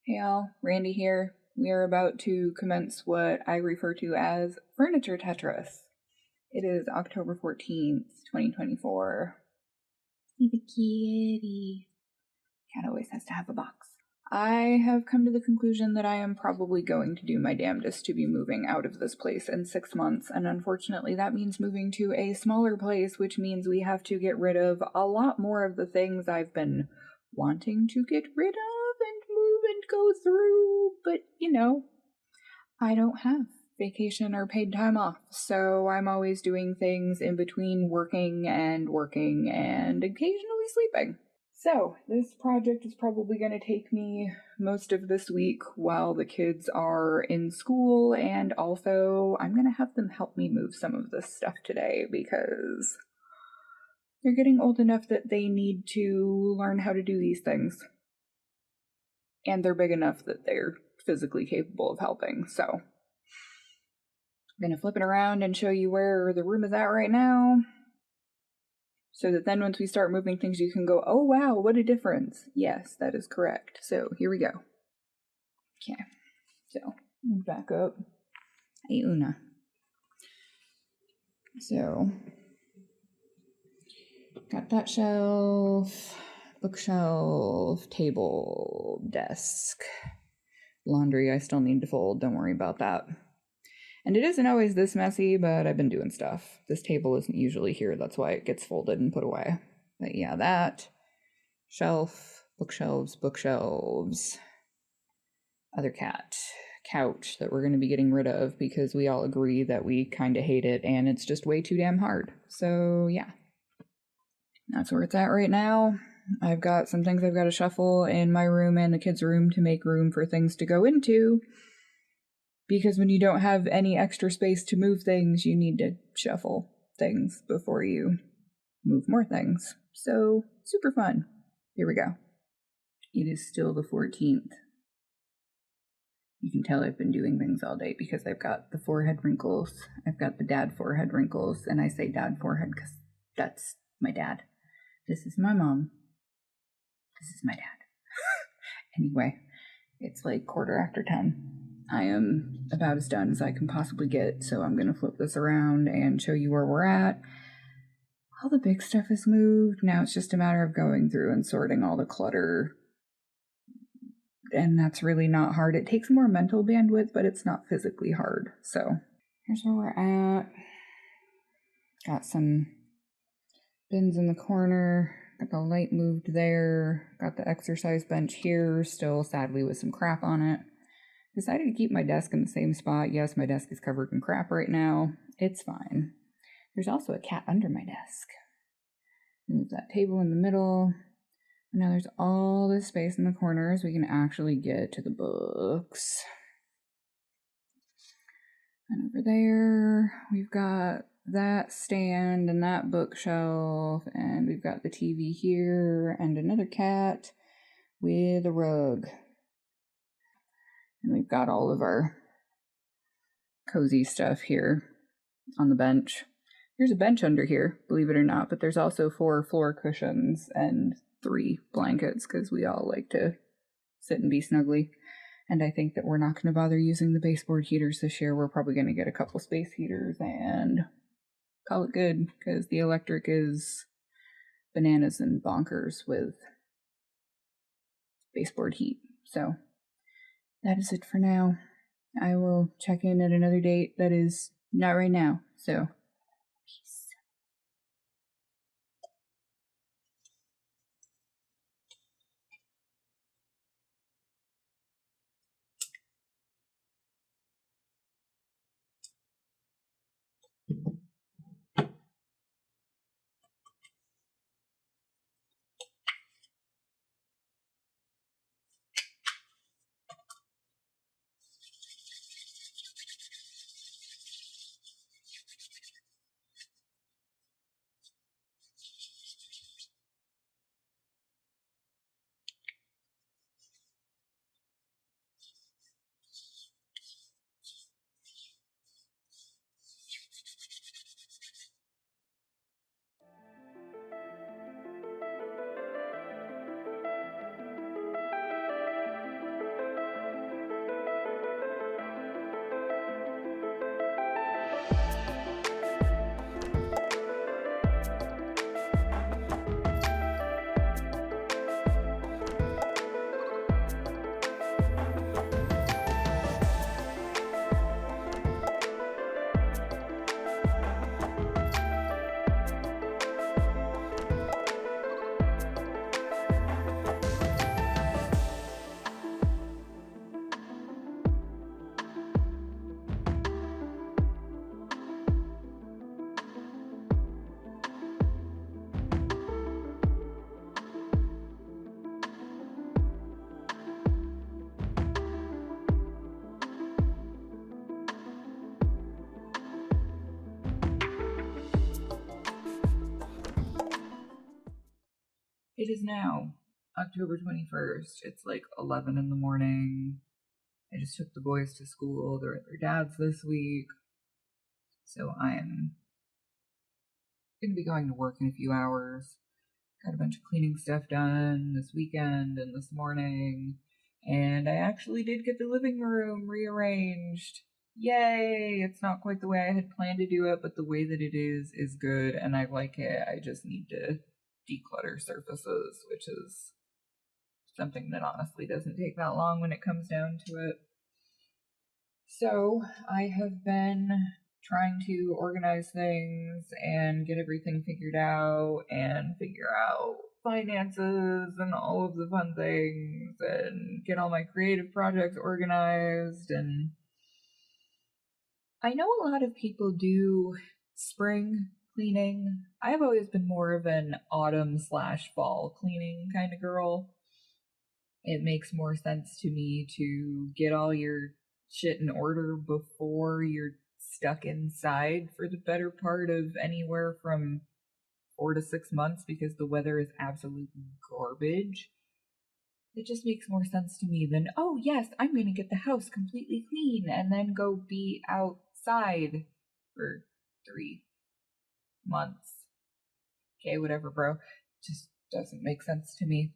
Hey all, Randy here. We are about to commence what I refer to as Furniture Tetris. It is October 14th, 2024. See the kitty. Cat always has to have a box. I have come to the conclusion that I am probably going to do my damnedest to be moving out of this place in 6 months, and unfortunately that means moving to a smaller place, which means we have to get rid of a lot more of the things I've been wanting to get rid of and move and go through, but I don't have vacation or paid time off, so I'm always doing things in between working and occasionally sleeping. So, this project is probably going to take me most of this week while the kids are in school, and also I'm going to have them help me move some of this stuff today because they're getting old enough that they need to learn how to do these things. And they're big enough that they're physically capable of helping, so I'm going to flip it around and show you where the room is at right now. So that then once we start moving things, you can go, oh wow, what a difference. Yes, that is correct. So here we go. Okay, so back up. Hey, Una. So, got that shelf, bookshelf, table, desk, laundry I still need to fold, don't worry about that. And it isn't always this messy, but I've been doing stuff. This table isn't usually here, that's why it gets folded and put away. But yeah, that. Shelf, bookshelves, other cat, couch that we're going to be getting rid of because we all agree that we kind of hate it and it's just way too damn hard. So yeah, that's where it's at right now. I've got some things I've got to shuffle in my room and the kids' room to make room for things to go into. Because when you don't have any extra space to move things, you need to shuffle things before you move more things. So, super fun. Here we go. It is still the 14th. You can tell I've been doing things all day because I've got the forehead wrinkles. I've got the dad forehead wrinkles, and I say dad forehead because that's my dad. This is my mom. This is my dad. Anyway, it's like 10:15. I am about as done as I can possibly get, so I'm going to flip this around and show you where we're at. All the big stuff is moved. Now it's just a matter of going through and sorting all the clutter. And that's really not hard. It takes more mental bandwidth, but it's not physically hard. So here's where we're at. Got some bins in the corner. Got the light moved there. Got the exercise bench here, still sadly with some crap on it. Decided to keep my desk in the same spot. Yes, my desk is covered in crap right now. It's fine. There's also a cat under my desk. Move that table in the middle. And now there's all this space in the corners. We can actually get to the books. And over there, we've got that stand and that bookshelf. And we've got the TV here and another cat with a rug. And we've got all of our cozy stuff here on the bench. There's a bench under here, believe it or not, but there's also 4 floor cushions and 3 blankets because we all like to sit and be snuggly. And I think that we're not going to bother using the baseboard heaters this year. We're probably going to get a couple space heaters and call it good because the electric is bananas and bonkers with baseboard heat. So that is it for now. I will check in at another date that is not right now. So, peace. It is now October 21st. It's like 11 in the morning. I just took the boys to school. They're at their dad's this week. So I'm going to be going to work in a few hours. Got a bunch of cleaning stuff done this weekend and this morning. And I actually did get the living room rearranged. Yay! It's not quite the way I had planned to do it, but the way that it is good, and I like it. I just need to declutter surfaces, which is something that honestly doesn't take that long when it comes down to it. So I have been trying to organize things and get everything figured out and figure out finances and all of the fun things and get all my creative projects organized. And I know a lot of people do spring cleaning. I've always been more of an autumn/fall cleaning kind of girl. It makes more sense to me to get all your shit in order before you're stuck inside for the better part of anywhere from 4 to 6 months because the weather is absolute garbage. It just makes more sense to me than, oh yes, I'm going to get the house completely clean and then go be outside for 3 months. Okay, whatever, bro. Just doesn't make sense to me.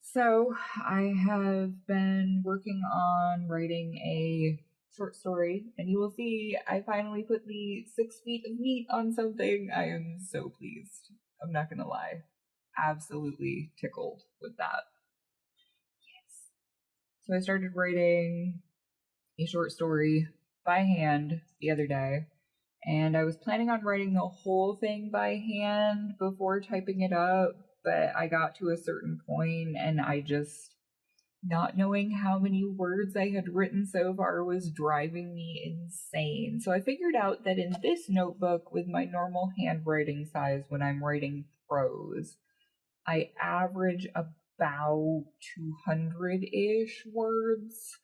So I have been working on writing a short story, and you will see I finally put the 6 feet of meat on something. I am so pleased. I'm not gonna lie. Absolutely tickled with that. Yes. So I started writing a short story by hand the other day, and I was planning on writing the whole thing by hand before typing it up, but I got to a certain point and I just, not knowing how many words I had written so far was driving me insane. So I figured out that in this notebook with my normal handwriting size when I'm writing prose, I average about 200-ish words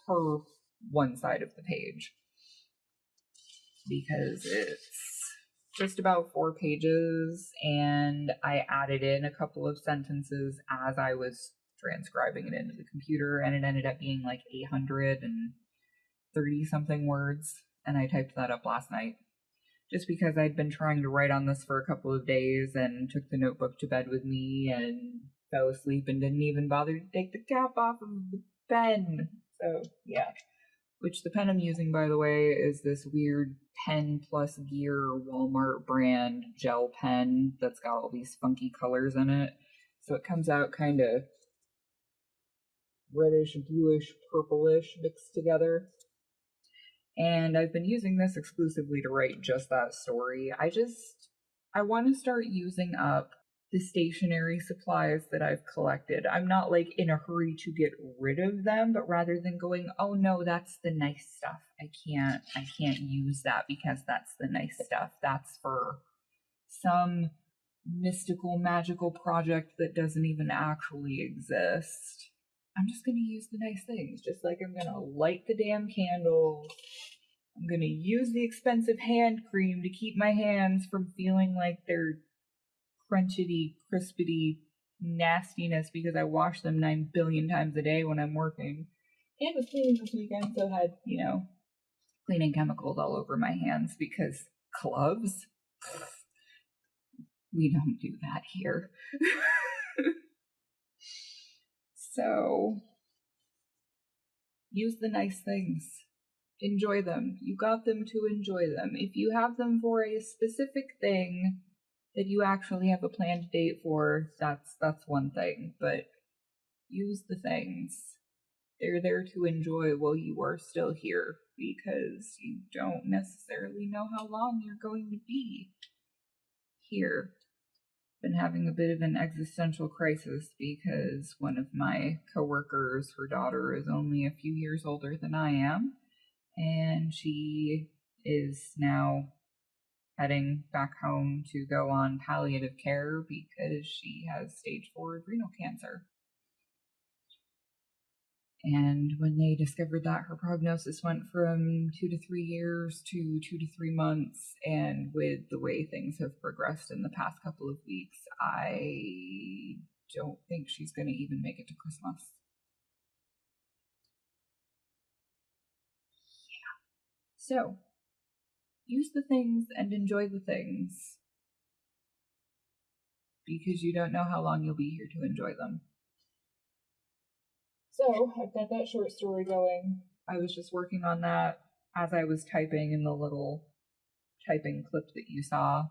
per one side of the page. Because it's just about 4 pages, and I added in a couple of sentences as I was transcribing it into the computer, and it ended up being like 830 something words, and I typed that up last night. Just because I'd been trying to write on this for a couple of days and took the notebook to bed with me and fell asleep and didn't even bother to take the cap off of the pen. So, yeah. Which the pen I'm using, by the way, is this weird Pen Plus Gear Walmart brand gel pen that's got all these funky colors in it. So it comes out kind of reddish, bluish, purplish mixed together. And I've been using this exclusively to write just that story. I want to start using up the stationery supplies that I've collected. I'm not like in a hurry to get rid of them, but rather than going, oh no, that's the nice stuff. I can't use that because that's the nice stuff. That's for some mystical, magical project that doesn't even actually exist. I'm just gonna use the nice things, just like I'm gonna light the damn candles. I'm gonna use the expensive hand cream to keep my hands from feeling like they're crunchity, crispity nastiness because I wash them 9 billion times a day when I'm working. And was cleaning this weekend, so I had, cleaning chemicals all over my hands because gloves? We don't do that here. So, use the nice things. Enjoy them. You got them to enjoy them. If you have them for a specific thing that you actually have a planned date for, that's one thing. But use the things. They're there to enjoy while you are still here because you don't necessarily know how long you're going to be here. Been having a bit of an existential crisis because one of my coworkers, her daughter is only a few years older than I am, and she is now heading back home to go on palliative care because she has stage 4 adrenal cancer. And when they discovered that, her prognosis went from 2 to 3 years to 2 to 3 months. And with the way things have progressed in the past couple of weeks, I don't think she's going to even make it to Christmas. Yeah. So, use the things and enjoy the things, because you don't know how long you'll be here to enjoy them. So, I've got that short story going. I was just working on that as I was typing in the little typing clip that you saw.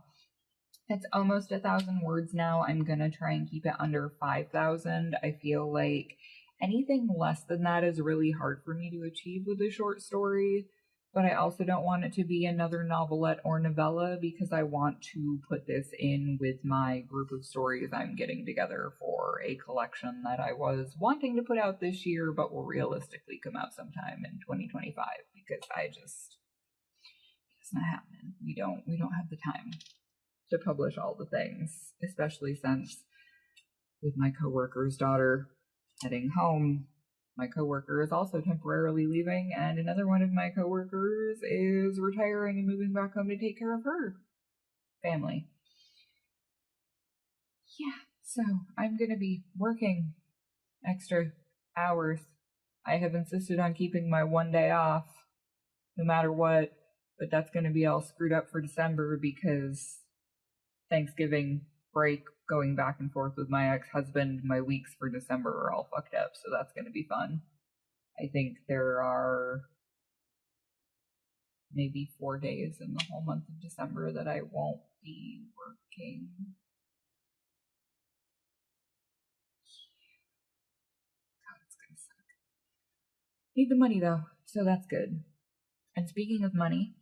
It's almost 1,000 words now. I'm gonna try and keep it under 5,000. I feel like anything less than that is really hard for me to achieve with a short story, but I also don't want it to be another novelette or novella, because I want to put this in with my group of stories I'm getting together for a collection that I was wanting to put out this year, but will realistically come out sometime in 2025, because it's not happening. We don't have the time to publish all the things, especially since with my coworker's daughter heading home, my coworker is also temporarily leaving, and another one of my coworkers is retiring and moving back home to take care of her family. Yeah, so I'm gonna be working extra hours. I have insisted on keeping my one day off no matter what, but that's gonna be all screwed up for December because Thanksgiving break, going back and forth with my ex-husband, my weeks for December are all fucked up, so that's going to be fun. I think there are maybe 4 days in the whole month of December that I won't be working. God, it's going to suck. Need the money though, so that's good. And speaking of money,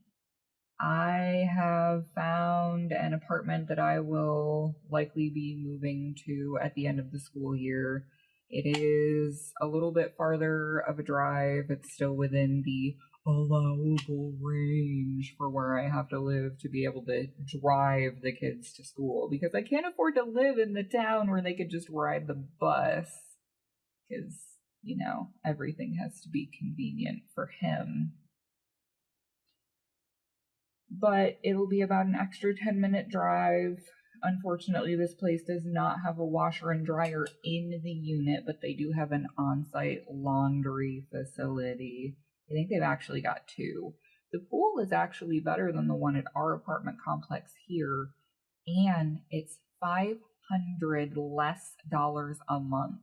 I have found an apartment that I will likely be moving to at the end of the school year. It is a little bit farther of a drive. It's still within the allowable range for where I have to live to be able to drive the kids to school, because I can't afford to live in the town where they could just ride the bus, because, everything has to be convenient for him. But it'll be about an extra 10-minute drive. Unfortunately, this place does not have a washer and dryer in the unit, but they do have an on-site laundry facility. I think they've actually got 2. The pool is actually better than the one at our apartment complex here, and it's $500 less a month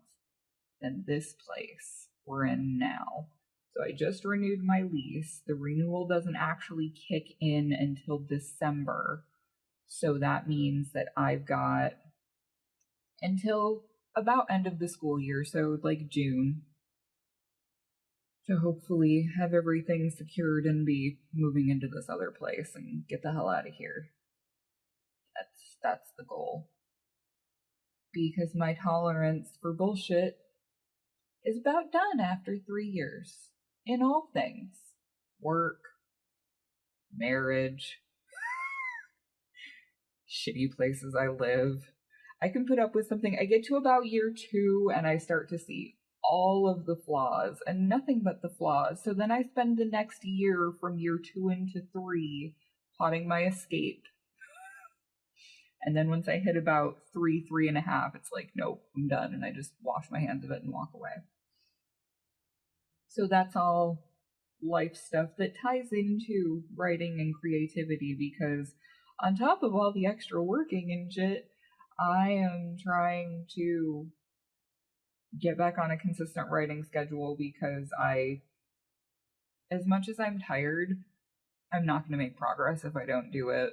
than this place we're in now. So I just renewed my lease. The renewal doesn't actually kick in until December. So that means that I've got until about end of the school year, so like June, to hopefully have everything secured and be moving into this other place and get the hell out of here. That's the goal. Because my tolerance for bullshit is about done after 3 years. In all things. Work, marriage, shitty places I live. I can put up with something. I get to about year 2 and I start to see all of the flaws and nothing but the flaws. So then I spend the next year from year 2 into 3 plotting my escape. And then once I hit about 3.5, it's like, nope, I'm done. And I just wash my hands of it and walk away. So that's all life stuff that ties into writing and creativity, because on top of all the extra working and shit, I am trying to get back on a consistent writing schedule, because as much as I'm tired, I'm not going to make progress if I don't do it.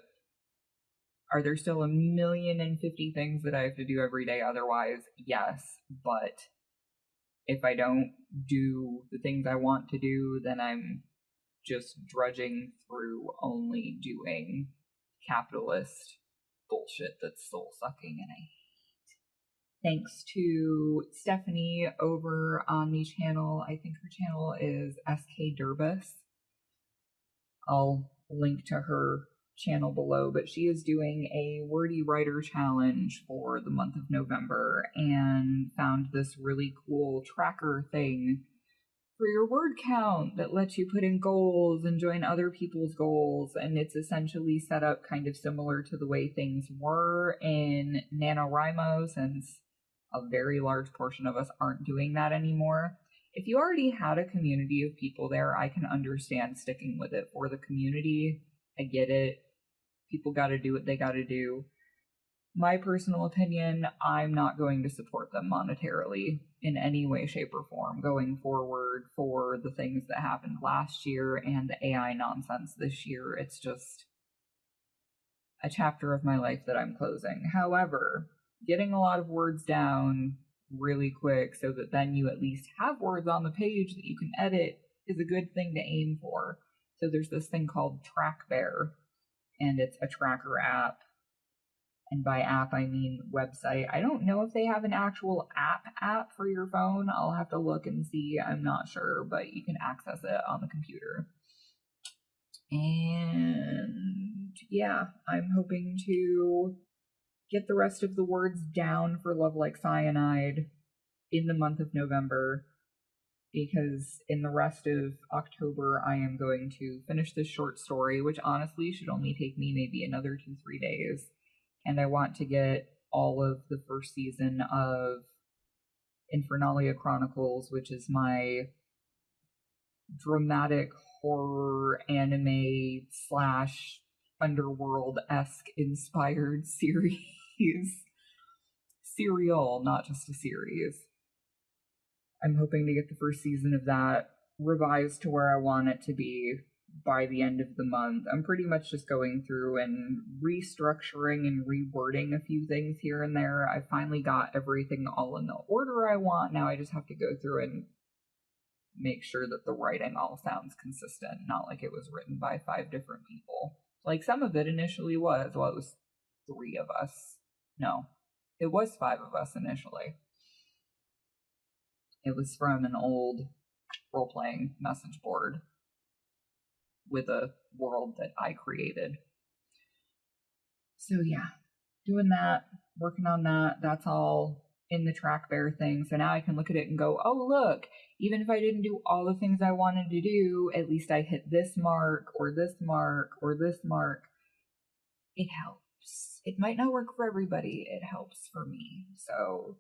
Are there still 1,050,000 things that I have to do every day otherwise? Yes, but if I don't do the things I want to do, then I'm just drudging through only doing capitalist bullshit that's soul-sucking, and I hate. Thanks to Stephanie over on the channel. I think her channel is SK Durbus. I'll link to her channel below, but she is doing a wordy writer challenge for the month of November and found this really cool tracker thing for your word count that lets you put in goals and join other people's goals. And it's essentially set up kind of similar to the way things were in NaNoWriMo, since a very large portion of us aren't doing that anymore. If you already had a community of people there, I can understand sticking with it for the community. I get it. People got to do what they got to do. My personal opinion, I'm not going to support them monetarily in any way, shape, or form going forward for the things that happened last year and the AI nonsense this year. It's just a chapter of my life that I'm closing. However, getting a lot of words down really quick so that then you at least have words on the page that you can edit is a good thing to aim for. So there's this thing called TrackBear, and it's a tracker app. And by app, I mean website. I don't know if they have an actual app for your phone. I'll have to look and see. I'm not sure, but you can access it on the computer. And yeah, I'm hoping to get the rest of the words down for Love Like Cyanide in the month of November, because in the rest of October, I am going to finish this short story, which honestly should only take me maybe another 2-3 days. And I want to get all of the first season of Infernalia Chronicles, which is my dramatic horror anime / underworld-esque inspired series. Serial, not just a series. I'm hoping to get the first season of that revised to where I want it to be by the end of the month. I'm pretty much just going through and restructuring and rewording a few things here and there. I finally got everything all in the order I want. Now I just have to go through and make sure that the writing all sounds consistent, not like it was written by 5 different people. Like some of it initially was. Well, it was 3 of us. No, it was 5 of us initially. It was from an old role-playing message board with a world that I created. So yeah, doing that, working on that, that's all in the TrackBear thing. So now I can look at it and go, oh look, even if I didn't do all the things I wanted to do, at least I hit this mark or this mark or this mark. It helps. It might not work for everybody. It helps for me. So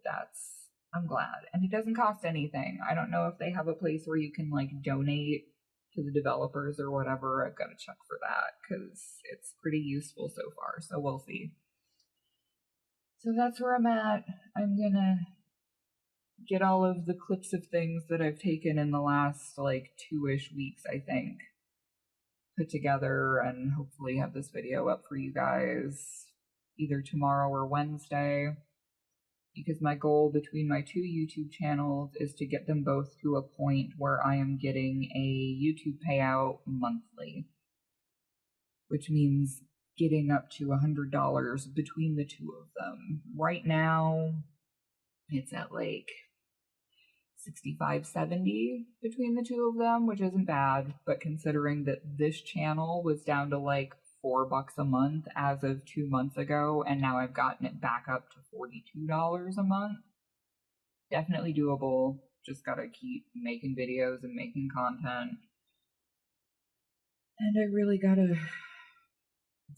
I'm glad. And it doesn't cost anything. I don't know if they have a place where you can like donate to the developers or whatever. I've got to check for that because it's pretty useful so far. So we'll see. So that's where I'm at. I'm gonna get all of the clips of things that I've taken in the last like 2-ish weeks, I think, put together and hopefully have this video up for you guys either tomorrow or Wednesday. Because my goal between my 2 YouTube channels is to get them both to a point where I am getting a YouTube payout monthly, which means getting up to $100 between the 2 of them. Right now, it's at like 65, 70 between the 2 of them, which isn't bad, but considering that this channel was down to like $4 a month as of 2 months ago, and now I've gotten it back up to $42 a month. Definitely doable. Just gotta keep making videos and making content. And I really gotta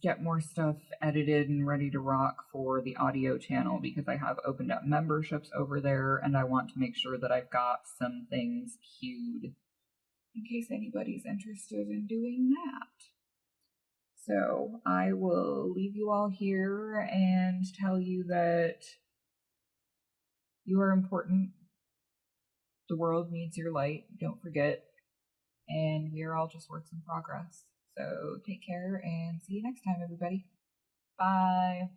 get more stuff edited and ready to rock for the audio channel because I have opened up memberships over there and I want to make sure that I've got some things queued in case anybody's interested in doing that. So I will leave you all here and tell you that you are important. The world needs your light, don't forget. And we are all just works in progress. So take care and see you next time, everybody. Bye.